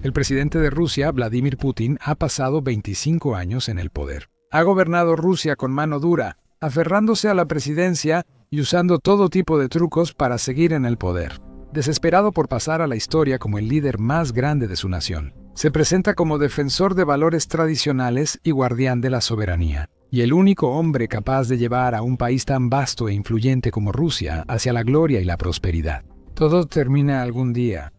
El presidente de Rusia, Vladimir Putin, ha pasado 25 años en el poder. Ha gobernado Rusia con mano dura, aferrándose a la presidencia y usando todo tipo de trucos para seguir en el poder. Desesperado por pasar a la historia como el líder más grande de su nación, se presenta como defensor de valores tradicionales y guardián de la soberanía, y el único hombre capaz de llevar a un país tan vasto e influyente como Rusia hacia la gloria y la prosperidad. Todo termina algún día,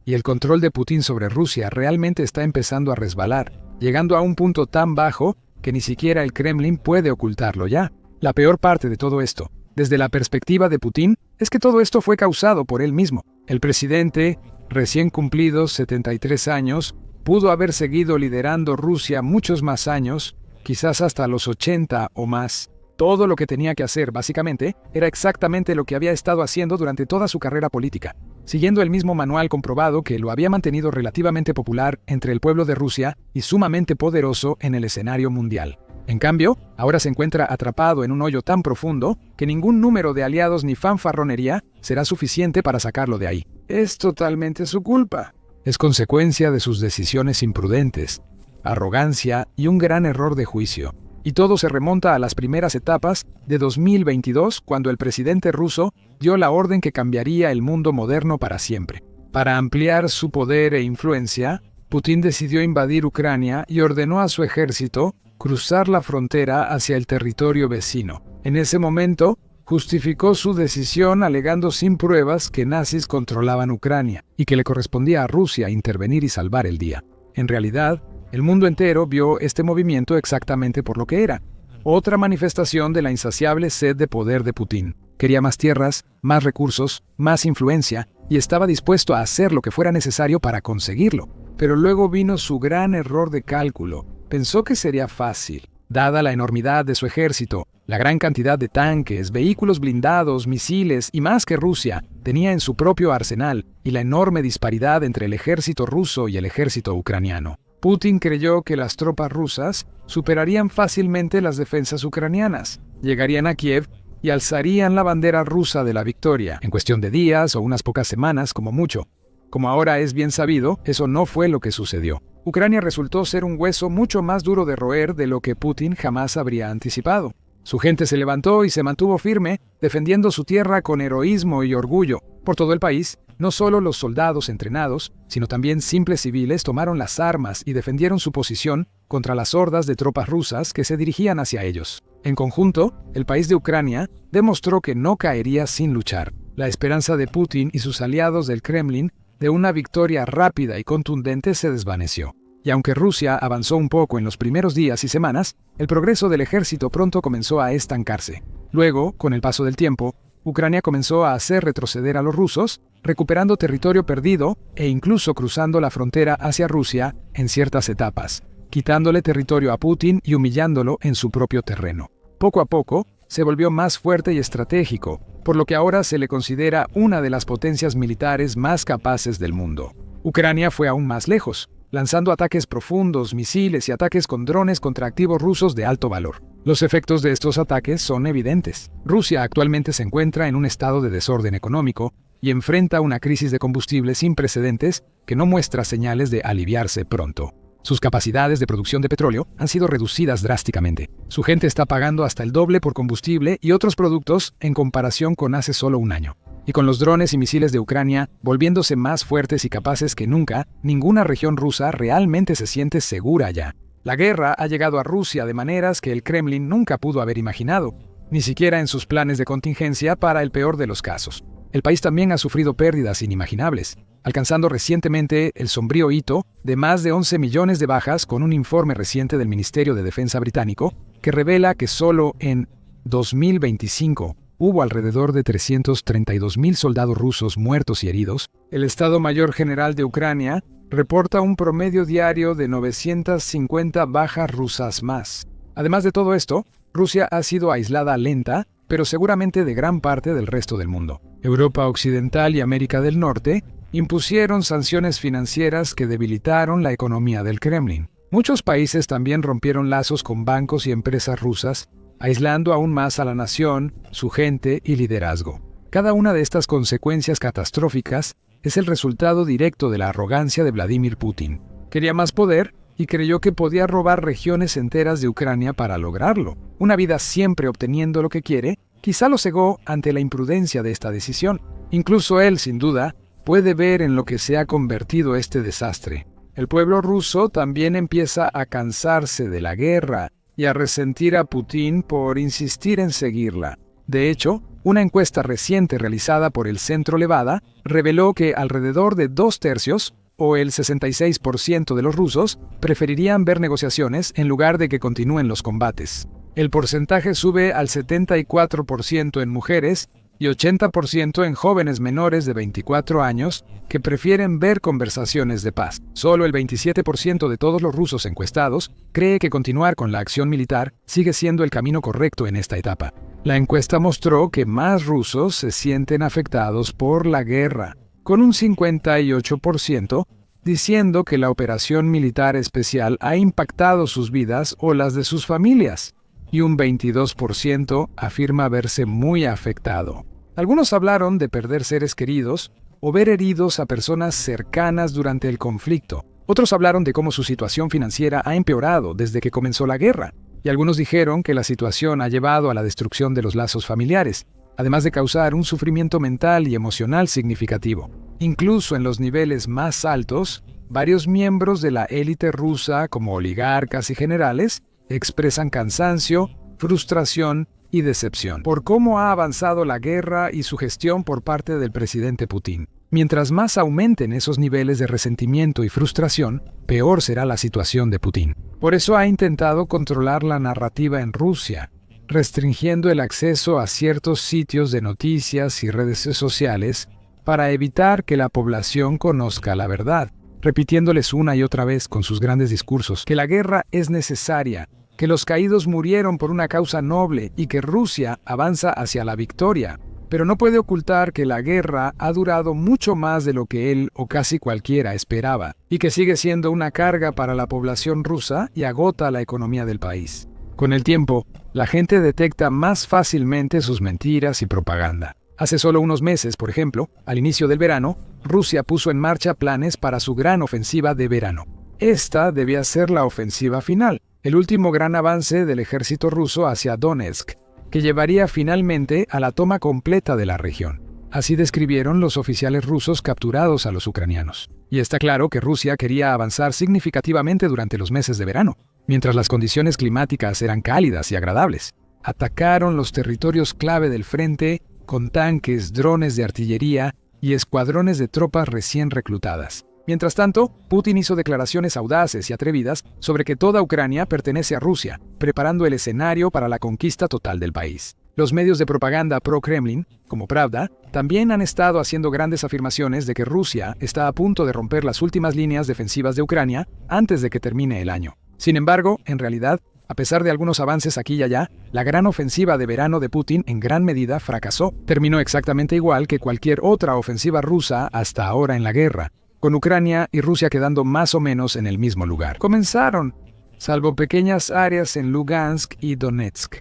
y el control de Putin sobre Rusia realmente está empezando a resbalar, llegando a un punto tan bajo que ni siquiera el Kremlin puede ocultarlo ya. La peor parte de todo esto, desde la perspectiva de Putin, es que todo esto fue causado por él mismo. El presidente, recién cumplidos 73 años, pudo haber seguido liderando Rusia muchos más años, quizás hasta los 80 o más. Todo lo que tenía que hacer, básicamente, era exactamente lo que había estado haciendo durante toda su carrera política, siguiendo el mismo manual comprobado que lo había mantenido relativamente popular entre el pueblo de Rusia y sumamente poderoso en el escenario mundial. En cambio, ahora se encuentra atrapado en un hoyo tan profundo que ningún número de aliados ni fanfarronería será suficiente para sacarlo de ahí. Es totalmente su culpa. Es consecuencia de sus decisiones imprudentes, arrogancia y un gran error de juicio. Y todo se remonta a las primeras etapas de 2022, cuando el presidente ruso dio la orden que cambiaría el mundo moderno para siempre. Para ampliar su poder e influencia, Putin decidió invadir Ucrania y ordenó a su ejército cruzar la frontera hacia el territorio vecino. En ese momento, justificó su decisión alegando sin pruebas que nazis controlaban Ucrania y que le correspondía a Rusia intervenir y salvar el día. En realidad, el mundo entero vio este movimiento exactamente por lo que era: otra manifestación de la insaciable sed de poder de Putin. Quería más tierras, más recursos, más influencia, y estaba dispuesto a hacer lo que fuera necesario para conseguirlo. Pero luego vino su gran error de cálculo. Pensó que sería fácil, dada la enormidad de su ejército, la gran cantidad de tanques, vehículos blindados, misiles y más que Rusia tenía en su propio arsenal, y la enorme disparidad entre el ejército ruso y el ejército ucraniano. Putin creyó que las tropas rusas superarían fácilmente las defensas ucranianas, llegarían a Kiev y alzarían la bandera rusa de la victoria, en cuestión de días o unas pocas semanas como mucho. Como ahora es bien sabido, eso no fue lo que sucedió. Ucrania resultó ser un hueso mucho más duro de roer de lo que Putin jamás habría anticipado. Su gente se levantó y se mantuvo firme, defendiendo su tierra con heroísmo y orgullo. Por todo el país, no solo los soldados entrenados, sino también simples civiles tomaron las armas y defendieron su posición contra las hordas de tropas rusas que se dirigían hacia ellos. En conjunto, el país de Ucrania demostró que no caería sin luchar. La esperanza de Putin y sus aliados del Kremlin de una victoria rápida y contundente se desvaneció. Y aunque Rusia avanzó un poco en los primeros días y semanas, el progreso del ejército pronto comenzó a estancarse. Luego, con el paso del tiempo, Ucrania comenzó a hacer retroceder a los rusos, recuperando territorio perdido e incluso cruzando la frontera hacia Rusia en ciertas etapas, quitándole territorio a Putin y humillándolo en su propio terreno. Poco a poco, se volvió más fuerte y estratégico, por lo que ahora se le considera una de las potencias militares más capaces del mundo. Ucrania fue aún más lejos, lanzando ataques profundos, misiles y ataques con drones contra activos rusos de alto valor. Los efectos de estos ataques son evidentes. Rusia actualmente se encuentra en un estado de desorden económico y enfrenta una crisis de combustible sin precedentes que no muestra señales de aliviarse pronto. Sus capacidades de producción de petróleo han sido reducidas drásticamente. Su gente está pagando hasta el doble por combustible y otros productos en comparación con hace solo un año. Y con los drones y misiles de Ucrania volviéndose más fuertes y capaces que nunca, ninguna región rusa realmente se siente segura ya. La guerra ha llegado a Rusia de maneras que el Kremlin nunca pudo haber imaginado, ni siquiera en sus planes de contingencia para el peor de los casos. El país también ha sufrido pérdidas inimaginables, alcanzando recientemente el sombrío hito de más de 11 millones de bajas con un informe reciente del Ministerio de Defensa británico que revela que solo en 2025 hubo alrededor de 332.000 soldados rusos muertos y heridos. El Estado Mayor General de Ucrania reporta un promedio diario de 950 bajas rusas más. Además de todo esto, Rusia ha sido aislada lenta, pero seguramente de gran parte del resto del mundo. Europa Occidental y América del Norte impusieron sanciones financieras que debilitaron la economía del Kremlin. Muchos países también rompieron lazos con bancos y empresas rusas, aislando aún más a la nación, su gente y liderazgo. Cada una de estas consecuencias catastróficas es el resultado directo de la arrogancia de Vladimir Putin. Quería más poder y creyó que podía robar regiones enteras de Ucrania para lograrlo. Una vida siempre obteniendo lo que quiere, quizá lo cegó ante la imprudencia de esta decisión. Incluso él, sin duda, puede ver en lo que se ha convertido este desastre. El pueblo ruso también empieza a cansarse de la guerra y a resentir a Putin por insistir en seguirla. De hecho, una encuesta reciente realizada por el Centro Levada reveló que alrededor de 2/3, o el 66% de los rusos, preferirían ver negociaciones en lugar de que continúen los combates. El porcentaje sube al 74% en mujeres y 80% en jóvenes menores de 24 años que prefieren ver conversaciones de paz. Solo el 27% de todos los rusos encuestados cree que continuar con la acción militar sigue siendo el camino correcto en esta etapa. La encuesta mostró que más rusos se sienten afectados por la guerra, con un 58% diciendo que la operación militar especial ha impactado sus vidas o las de sus familias, y un 22% afirma verse muy afectado. Algunos hablaron de perder seres queridos o ver heridos a personas cercanas durante el conflicto. Otros hablaron de cómo su situación financiera ha empeorado desde que comenzó la guerra, y algunos dijeron que la situación ha llevado a la destrucción de los lazos familiares, además de causar un sufrimiento mental y emocional significativo. Incluso en los niveles más altos, varios miembros de la élite rusa, como oligarcas y generales, expresan cansancio, frustración y decepción por cómo ha avanzado la guerra y su gestión por parte del presidente Putin. Mientras más aumenten esos niveles de resentimiento y frustración, peor será la situación de Putin. Por eso ha intentado controlar la narrativa en Rusia, restringiendo el acceso a ciertos sitios de noticias y redes sociales para evitar que la población conozca la verdad, repitiéndoles una y otra vez con sus grandes discursos que la guerra es necesaria, que los caídos murieron por una causa noble y que Rusia avanza hacia la victoria. Pero no puede ocultar que la guerra ha durado mucho más de lo que él o casi cualquiera esperaba, y que sigue siendo una carga para la población rusa y agota la economía del país. Con el tiempo, la gente detecta más fácilmente sus mentiras y propaganda. Hace solo unos meses, por ejemplo, al inicio del verano, Rusia puso en marcha planes para su gran ofensiva de verano. Esta debía ser la ofensiva final, el último gran avance del ejército ruso hacia Donetsk, que llevaría finalmente a la toma completa de la región. Así describieron los oficiales rusos capturados a los ucranianos. Y está claro que Rusia quería avanzar significativamente durante los meses de verano, mientras las condiciones climáticas eran cálidas y agradables. Atacaron los territorios clave del frente con tanques, drones de artillería y escuadrones de tropas recién reclutadas. Mientras tanto, Putin hizo declaraciones audaces y atrevidas sobre que toda Ucrania pertenece a Rusia, preparando el escenario para la conquista total del país. Los medios de propaganda pro-Kremlin, como Pravda, también han estado haciendo grandes afirmaciones de que Rusia está a punto de romper las últimas líneas defensivas de Ucrania antes de que termine el año. Sin embargo, en realidad, a pesar de algunos avances aquí y allá, la gran ofensiva de verano de Putin en gran medida fracasó. Terminó exactamente igual que cualquier otra ofensiva rusa hasta ahora en la guerra, con Ucrania y Rusia quedando más o menos en el mismo lugar. Comenzaron, salvo pequeñas áreas en Lugansk y Donetsk.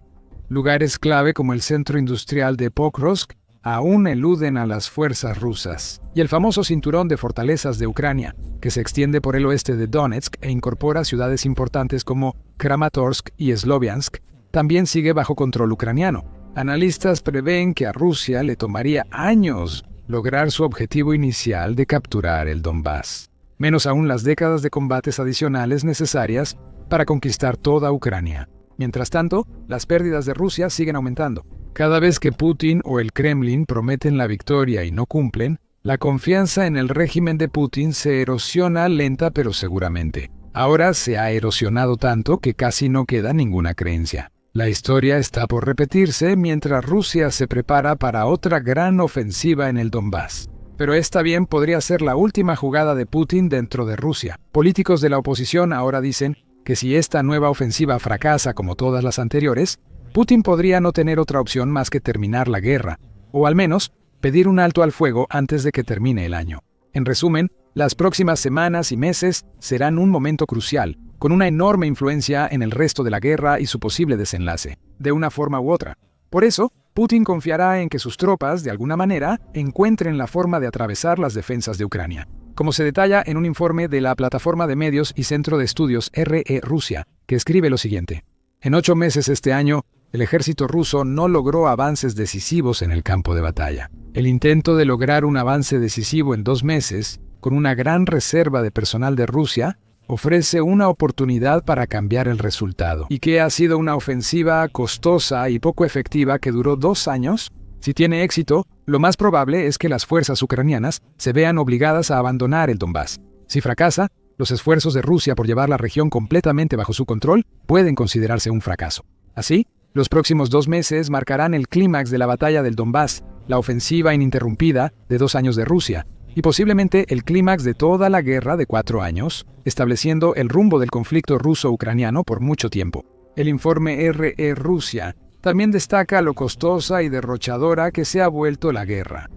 Lugares clave como el centro industrial de Pokrovsk aún eluden a las fuerzas rusas. Y el famoso cinturón de fortalezas de Ucrania, que se extiende por el oeste de Donetsk e incorpora ciudades importantes como Kramatorsk y Sloviansk, también sigue bajo control ucraniano. Analistas prevén que a Rusia le tomaría años lograr su objetivo inicial de capturar el Donbass, menos aún las décadas de combates adicionales necesarias para conquistar toda Ucrania. Mientras tanto, las pérdidas de Rusia siguen aumentando. Cada vez que Putin o el Kremlin prometen la victoria y no cumplen, la confianza en el régimen de Putin se erosiona lenta pero seguramente. Ahora se ha erosionado tanto que casi no queda ninguna creencia. La historia está por repetirse mientras Rusia se prepara para otra gran ofensiva en el Donbass. Pero esta bien podría ser la última jugada de Putin dentro de Rusia. Políticos de la oposición ahora dicen que si esta nueva ofensiva fracasa como todas las anteriores, Putin podría no tener otra opción más que terminar la guerra, o al menos pedir un alto al fuego antes de que termine el año. En resumen, las próximas semanas y meses serán un momento crucial, con una enorme influencia en el resto de la guerra y su posible desenlace, de una forma u otra. Por eso, Putin confiará en que sus tropas, de alguna manera, encuentren la forma de atravesar las defensas de Ucrania, como se detalla en un informe de la plataforma de medios y centro de estudios RE Rusia, que escribe lo siguiente. En 8 meses este año, el ejército ruso no logró avances decisivos en el campo de batalla. El intento de lograr un avance decisivo en 2 meses, con una gran reserva de personal de Rusia, ofrece una oportunidad para cambiar el resultado. ¿Y qué ha sido una ofensiva costosa y poco efectiva que duró 2 años? Si tiene éxito, lo más probable es que las fuerzas ucranianas se vean obligadas a abandonar el Donbass. Si fracasa, los esfuerzos de Rusia por llevar la región completamente bajo su control pueden considerarse un fracaso. Así, los próximos 2 meses marcarán el clímax de la batalla del Donbass, la ofensiva ininterrumpida de 2 años de Rusia, y posiblemente el clímax de toda la guerra de 4 años, estableciendo el rumbo del conflicto ruso-ucraniano por mucho tiempo. El informe RE Rusia también destaca lo costosa y derrochadora que se ha vuelto la guerra.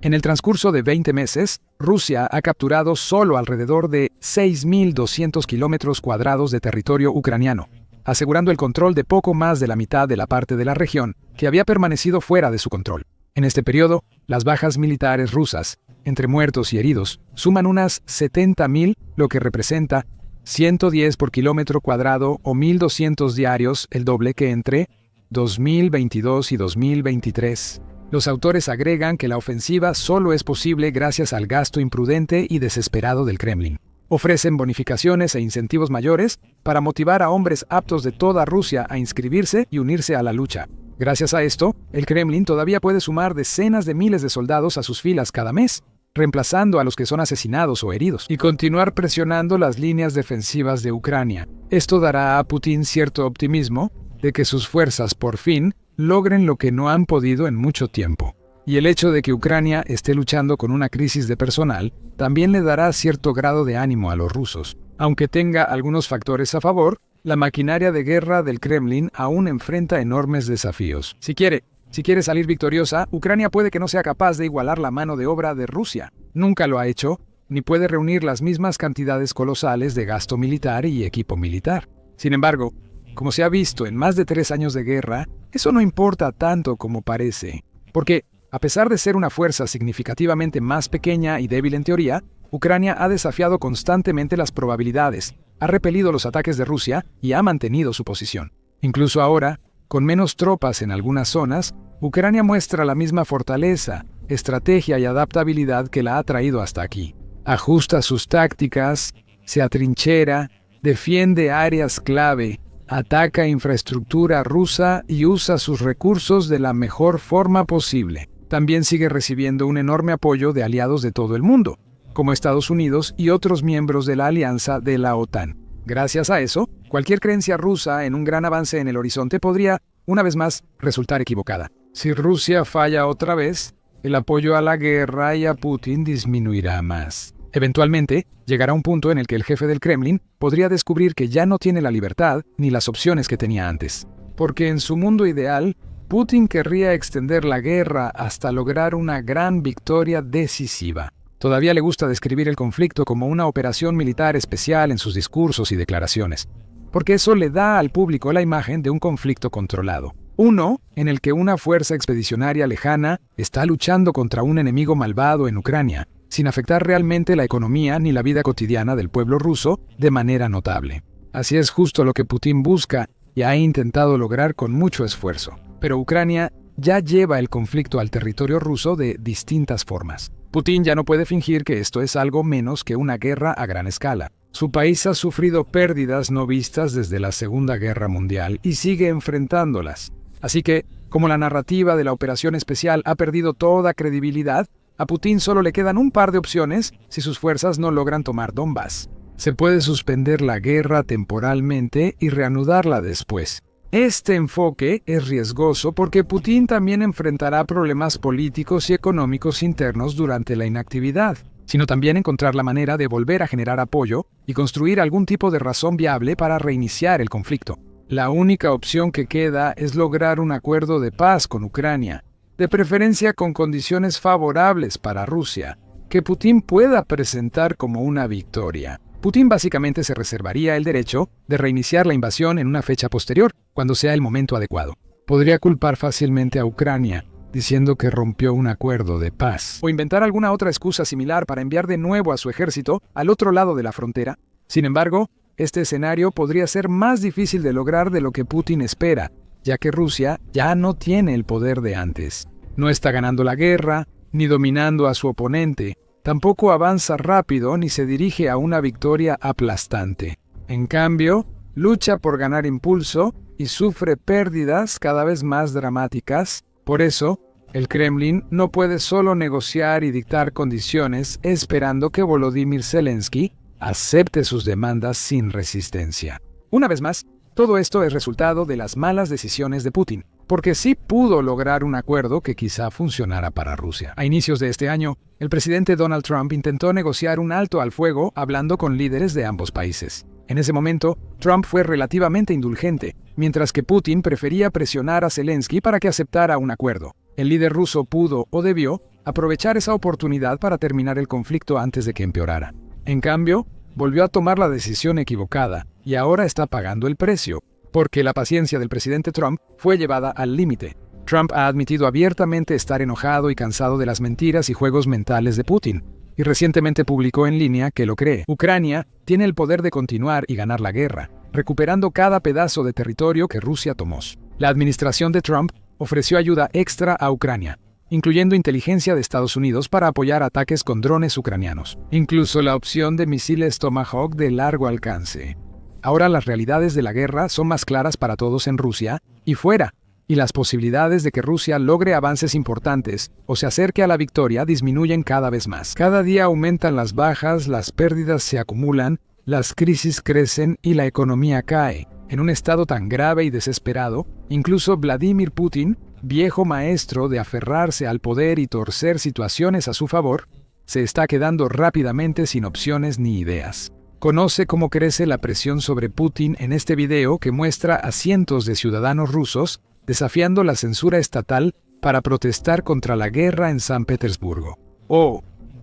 En el transcurso de 20 meses, Rusia ha capturado solo alrededor de 6.200 kilómetros cuadrados de territorio ucraniano, asegurando el control de poco más de la mitad de la parte de la región que había permanecido fuera de su control. En este periodo, las bajas militares rusas, entre muertos y heridos, suman unas 70.000, lo que representa 110 por kilómetro cuadrado o 1.200 diarios, el doble que entre 2022 y 2023. Los autores agregan que la ofensiva solo es posible gracias al gasto imprudente y desesperado del Kremlin. Ofrecen bonificaciones e incentivos mayores para motivar a hombres aptos de toda Rusia a inscribirse y unirse a la lucha. Gracias a esto, el Kremlin todavía puede sumar decenas de miles de soldados a sus filas cada mes, reemplazando a los que son asesinados o heridos, y continuar presionando las líneas defensivas de Ucrania. Esto dará a Putin cierto optimismo de que sus fuerzas por fin logren lo que no han podido en mucho tiempo. Y el hecho de que Ucrania esté luchando con una crisis de personal también le dará cierto grado de ánimo a los rusos. Aunque tenga algunos factores a favor, la maquinaria de guerra del Kremlin aún enfrenta enormes desafíos. Si quiere salir victoriosa, Ucrania puede que no sea capaz de igualar la mano de obra de Rusia. Nunca lo ha hecho, ni puede reunir las mismas cantidades colosales de gasto militar y equipo militar. Sin embargo, como se ha visto en más de 3 años de guerra, eso no importa tanto como parece. Porque, a pesar de ser una fuerza significativamente más pequeña y débil en teoría, Ucrania ha desafiado constantemente las probabilidades, ha repelido los ataques de Rusia y ha mantenido su posición. Incluso ahora, con menos tropas en algunas zonas, Ucrania muestra la misma fortaleza, estrategia y adaptabilidad que la ha traído hasta aquí. Ajusta sus tácticas, se atrinchera, defiende áreas clave, ataca infraestructura rusa y usa sus recursos de la mejor forma posible. También sigue recibiendo un enorme apoyo de aliados de todo el mundo, como Estados Unidos y otros miembros de la alianza de la OTAN. Gracias a eso, cualquier creencia rusa en un gran avance en el horizonte podría, una vez más, resultar equivocada. Si Rusia falla otra vez, el apoyo a la guerra y a Putin disminuirá más. Eventualmente, llegará un punto en el que el jefe del Kremlin podría descubrir que ya no tiene la libertad ni las opciones que tenía antes. Porque en su mundo ideal, Putin querría extender la guerra hasta lograr una gran victoria decisiva. Todavía le gusta describir el conflicto como una operación militar especial en sus discursos y declaraciones, porque eso le da al público la imagen de un conflicto controlado. Uno en el que una fuerza expedicionaria lejana está luchando contra un enemigo malvado en Ucrania, sin afectar realmente la economía ni la vida cotidiana del pueblo ruso de manera notable. Así es justo lo que Putin busca y ha intentado lograr con mucho esfuerzo. Pero Ucrania ya lleva el conflicto al territorio ruso de distintas formas. Putin ya no puede fingir que esto es algo menos que una guerra a gran escala. Su país ha sufrido pérdidas no vistas desde la Segunda Guerra Mundial y sigue enfrentándolas. Así que, como la narrativa de la operación especial ha perdido toda credibilidad, a Putin solo le quedan un par de opciones si sus fuerzas no logran tomar Donbass. Se puede suspender la guerra temporalmente y reanudarla después. Este enfoque es riesgoso porque Putin también enfrentará problemas políticos y económicos internos durante la inactividad, sino también encontrar la manera de volver a generar apoyo y construir algún tipo de razón viable para reiniciar el conflicto. La única opción que queda es lograr un acuerdo de paz con Ucrania, de preferencia con condiciones favorables para Rusia, que Putin pueda presentar como una victoria. Putin básicamente se reservaría el derecho de reiniciar la invasión en una fecha posterior, cuando sea el momento adecuado. podría culpar fácilmente a Ucrania, diciendo que rompió un acuerdo de paz, o inventar alguna otra excusa similar para enviar de nuevo a su ejército al otro lado de la frontera. Sin embargo, este escenario podría ser más difícil de lograr de lo que Putin espera, ya que Rusia ya no tiene el poder de antes. No está ganando la guerra, ni dominando a su oponente, tampoco avanza rápido ni se dirige a una victoria aplastante. En cambio, lucha por ganar impulso y sufre pérdidas cada vez más dramáticas. Por eso, el Kremlin no puede solo negociar y dictar condiciones esperando que Volodymyr Zelensky acepte sus demandas sin resistencia. Una vez más, todo esto es resultado de las malas decisiones de Putin, porque sí pudo lograr un acuerdo que quizá funcionara para Rusia. A inicios de este año, el presidente Donald Trump intentó negociar un alto al fuego hablando con líderes de ambos países. En ese momento, Trump fue relativamente indulgente, mientras que Putin prefería presionar a Zelensky para que aceptara un acuerdo. El líder ruso pudo, o debió, aprovechar esa oportunidad para terminar el conflicto antes de que empeorara. En cambio, volvió a tomar la decisión equivocada y ahora está pagando el precio, porque la paciencia del presidente Trump fue llevada al límite. Trump ha admitido abiertamente estar enojado y cansado de las mentiras y juegos mentales de Putin, y recientemente publicó en línea que lo cree. Ucrania tiene el poder de continuar y ganar la guerra, recuperando cada pedazo de territorio que Rusia tomó. La administración de Trump ofreció ayuda extra a Ucrania, incluyendo inteligencia de Estados Unidos para apoyar ataques con drones ucranianos, incluso la opción de misiles Tomahawk de largo alcance. Ahora las realidades de la guerra son más claras para todos en Rusia y fuera, y las posibilidades de que Rusia logre avances importantes o se acerque a la victoria disminuyen cada vez más. Cada día aumentan las bajas, las pérdidas se acumulan, las crisis crecen y la economía cae. En un estado tan grave y desesperado, incluso Vladimir Putin, viejo maestro de aferrarse al poder y torcer situaciones a su favor, se está quedando rápidamente sin opciones ni ideas. Conoce cómo crece la presión sobre Putin en este video que muestra a cientos de ciudadanos rusos desafiando la censura estatal para protestar contra la guerra en San Petersburgo.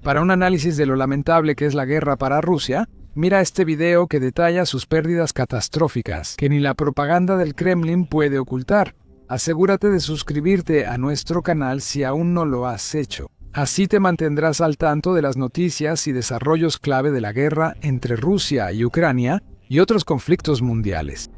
Para un análisis de lo lamentable que es la guerra para Rusia, mira este video que detalla sus pérdidas catastróficas, que ni la propaganda del Kremlin puede ocultar. Asegúrate de suscribirte a nuestro canal si aún no lo has hecho. Así te mantendrás al tanto de las noticias y desarrollos clave de la guerra entre Rusia y Ucrania y otros conflictos mundiales.